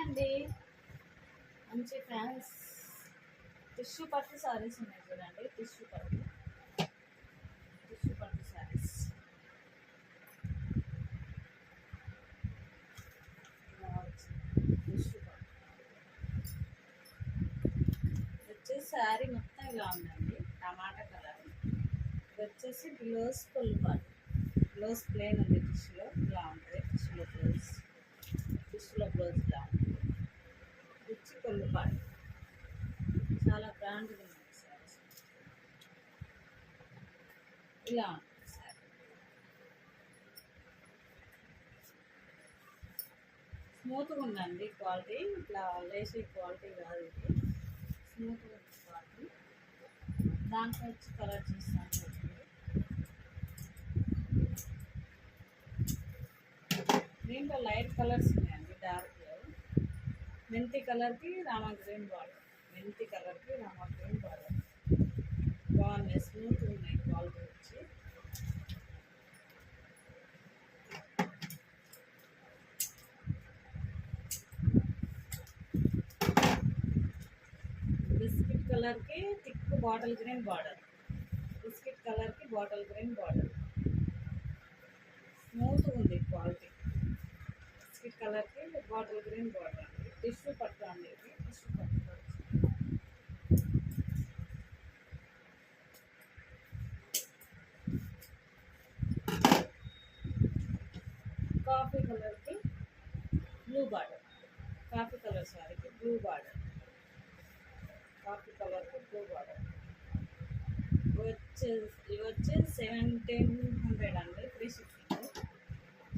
అండి, మంచి fans tissue పట్టు సారీస్ ఉన్నాయి చూడండి. టిష్యూ పట్టు సారీస్ టిష్యూ పట్టు వచ్చేసి శారీ మొత్తం ఇలా ఉందండి. టమాటా కలర్. ఇది వచ్చేసి బ్లౌజ్ ఫుల్ పట్టు. బ్లౌజ్ ప్లేన్ ఉంది. టిష్యూలో ఇలా ఉంటుంది. టిష్యూలో బ్లౌజ్ ఇలా ఉంటుంది. రిచ్ కొల్లు పట్టు చాలా బ్రాండ్గా ఉంది సారీస్. ఇలా ఉంటుంది సారీ. స్మూత్గా ఉందండి క్వాలిటీ. ఇట్లా లేసీ క్వాలిటీ కాదు, ఇది స్మూత్గా ఉంది క్వాలిటీ. దాంట్లో వచ్చి కలర్ చూస్తాను. దీంట్లో లైట్ కలర్స్ ఉన్నాయండి. డార్క్ మెంతి కలర్కి రామా గ్రీన్ బార్డర్. మెంతి కలర్కి రామా గ్రీన్ బార్డర్ బాగున్నాయి. స్మూత్ ఉన్నాయి క్వాలిటీ వచ్చి. బిస్కెట్ కలర్కి thick bottle green border. Biscuit కలర్కి బాటిల్ గ్రీన్ బార్డర్. స్మూత్గా ఉంది క్వాలిటీ. బిస్కెట్ కలర్కి బాటిల్ గ్రీన్ బార్డర్ అండి. టిష్యూ పట్టు అండి. ఇది టిష్యూ పట్టు. కాఫీ కలర్కి బ్లూ బార్డర్. కాఫీ కలర్ సారీకి బ్లూ బార్డర్. కాఫీ కలర్కి బ్లూ బార్డర్. ఇవి వచ్చి 1700 అండి. Free shipping.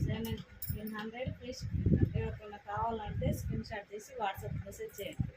1700 free shipping. అంటే ఎవరికైనా కావాలంటే స్క్రీన్ షాట్ తీసి వాట్సాప్ మెసేజ్ చేయండి.